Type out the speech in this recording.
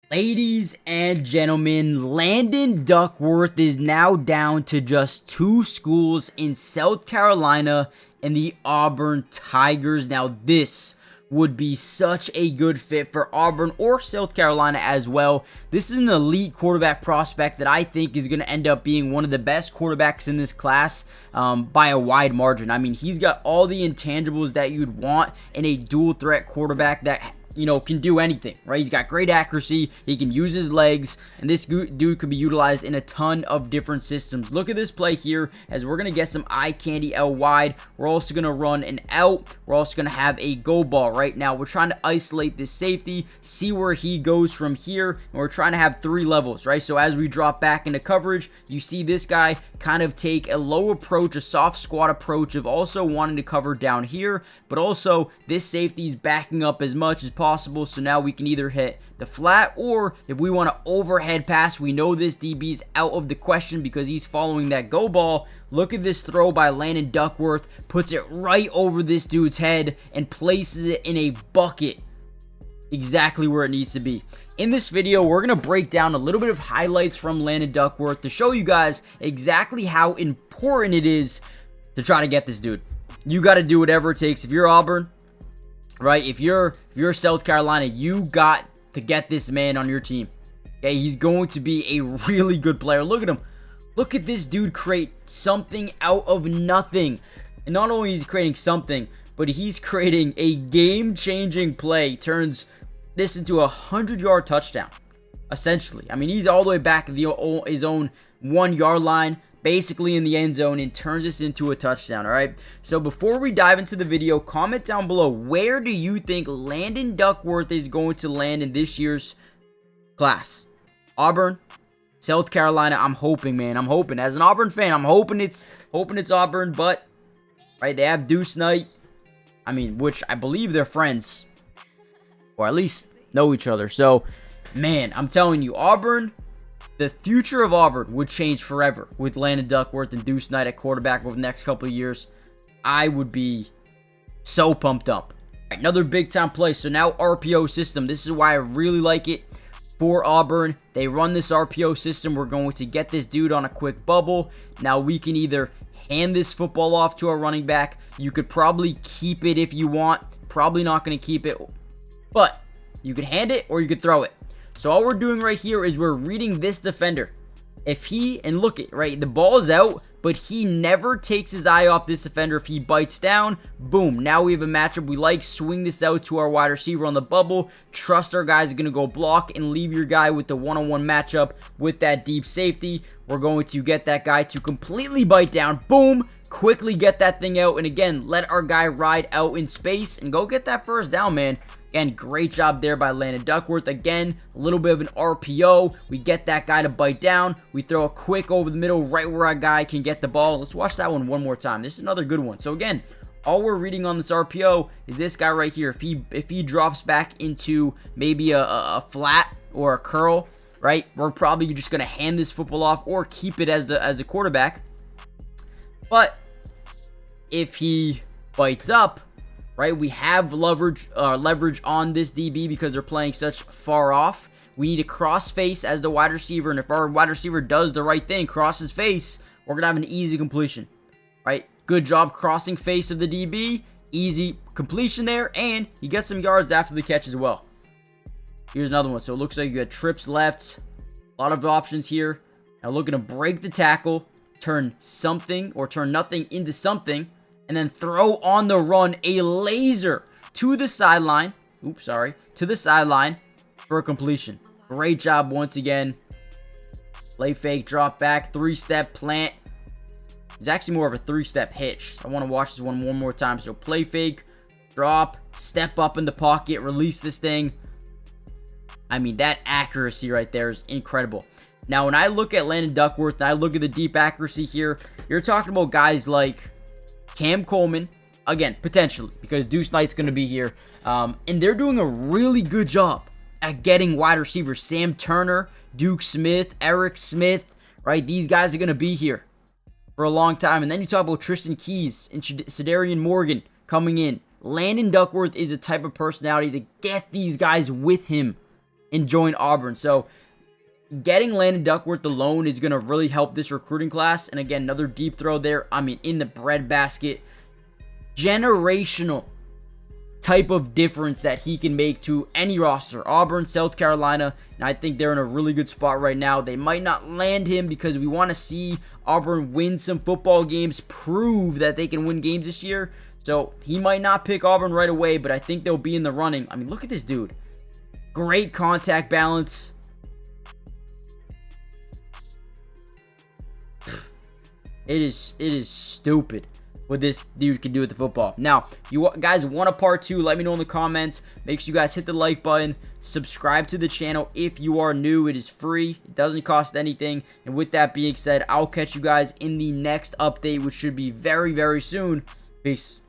Ladies and gentlemen, Landon Duckworth is now down to just two schools in South Carolina and the Auburn Tigers. Now, this would be such a good fit for Auburn or South Carolina as well. This is an elite quarterback prospect that I think is going to end up being one of the best quarterbacks in this class by a wide margin. I mean, he's got all the intangibles that you'd want in a dual threat quarterback that can do anything, right? He's got great accuracy. He can use his legs, and this dude could be utilized in a ton of different systems. Look at this play here as we're going to get some eye candy out wide. We're also going to run an out. We're also going to have a go ball right now. We're trying to isolate this safety, see where he goes from here, and we're trying to have three levels, right? So as we drop back into coverage, you see this guy kind of take a low approach, a soft squat approach of also wanting to cover down here, but also this safety is backing up as much as possible, so now we can either hit the flat, or if we want to overhead pass, we know this DB is out of the question because he's following that go ball. Look at this throw by Landon Duckworth, puts it right over this dude's head and places it in a bucket exactly where it needs to be. In this video, we're going to break down a little bit of highlights from Landon Duckworth to show you guys exactly how important it is to try to get this dude. You got to do whatever it takes. If you're Auburn, right? If you're South Carolina, you got to get this man on your team. Okay, he's going to be a really good player. Look at him. Look at this dude create something out of nothing. And not only is he creating something, but he's creating a game-changing play. Turns this into a 100-yard touchdown, essentially. I mean, he's all the way back at his own 1-yard line, basically in the end zone, and turns this into a touchdown. All right, so before we dive into the video, comment down below, where do you think Landon Duckworth is going to land in this year's class? Auburn, South Carolina? I'm hoping, man. I'm hoping. As an Auburn fan, I'm hoping it's Auburn, but right, they have Deuce Knight. I mean, which I believe they're friends, or at least know each other. So, man, I'm telling you, Auburn, the future of Auburn would change forever with Landon Duckworth and Deuce Knight at quarterback over the next couple of years. I would be so pumped up. Right, another big-time play. So now RPO system. This is why I really like it for Auburn. They run this RPO system. We're going to get this dude on a quick bubble. Now we can either hand this football off to our running back. You could probably keep it if you want. Probably not going to keep it, but you could hand it or you could throw it. So all we're doing right here is we're reading this defender. If he, and look it, right, the ball is out, but he never takes his eye off this defender. If he bites down, boom, now we have a matchup we like. Swing this out to our wide receiver on the bubble. Trust our guys are going to go block and leave your guy with the one-on-one matchup with that deep safety. We're going to get that guy to completely bite down. Boom, quickly get that thing out. And again, let our guy ride out in space and go get that first down, man. Again, great job there by Landon Duckworth. Again, a little bit of an RPO. We get that guy to bite down. We throw a quick over the middle right where our guy can get the ball. Let's watch that one more time. This is another good one. So again, all we're reading on this RPO is this guy right here. If he drops back into maybe a flat or a curl, right, we're probably just going to hand this football off or keep it as the quarterback. But if he bites up, right, we have leverage on this DB because they're playing such far off. We need to cross face as the wide receiver, and if our wide receiver does the right thing, crosses face, we're going to have an easy completion, right? Good job crossing face of the DB. Easy completion there, and he gets some yards after the catch as well. Here's another one. So it looks like you got trips left. A lot of options here. Now looking to break the tackle, turn something or turn nothing into something, and then throw on the run a laser to the sideline. Oops, sorry. To the sideline for a completion. Great job once again. Play fake, drop back, three-step plant. It's actually more of a three-step hitch. I want to watch this one more time. So play fake, drop, step up in the pocket, release this thing. I mean, that accuracy right there is incredible. Now, when I look at Landon Duckworth and I look at the deep accuracy here, you're talking about guys like Cam Coleman, again, potentially, because Deuce Knight's going to be here. And they're doing a really good job at getting wide receivers. Sam Turner, Duke Smith, Eric Smith, right? These guys are going to be here for a long time. And then you talk about Tristan Keys and Sedarian Morgan coming in. Landon Duckworth is a type of personality to get these guys with him and join Auburn. So getting Landon Duckworth alone is going to really help this recruiting class. And again, another deep throw there. I mean, in the breadbasket. Generational type of difference that he can make to any roster. Auburn, South Carolina, and I think they're in a really good spot right now. They might not land him because we want to see Auburn win some football games, prove that they can win games this year. So he might not pick Auburn right away, but I think they'll be in the running. I mean, look at this dude. Great contact balance. It is stupid what this dude can do with the football. Now, you guys want a part 2, let me know in the comments. Make sure you guys hit the like button. Subscribe to the channel if you are new. It is free. It doesn't cost anything. And with that being said, I'll catch you guys in the next update, which should be very, very soon. Peace.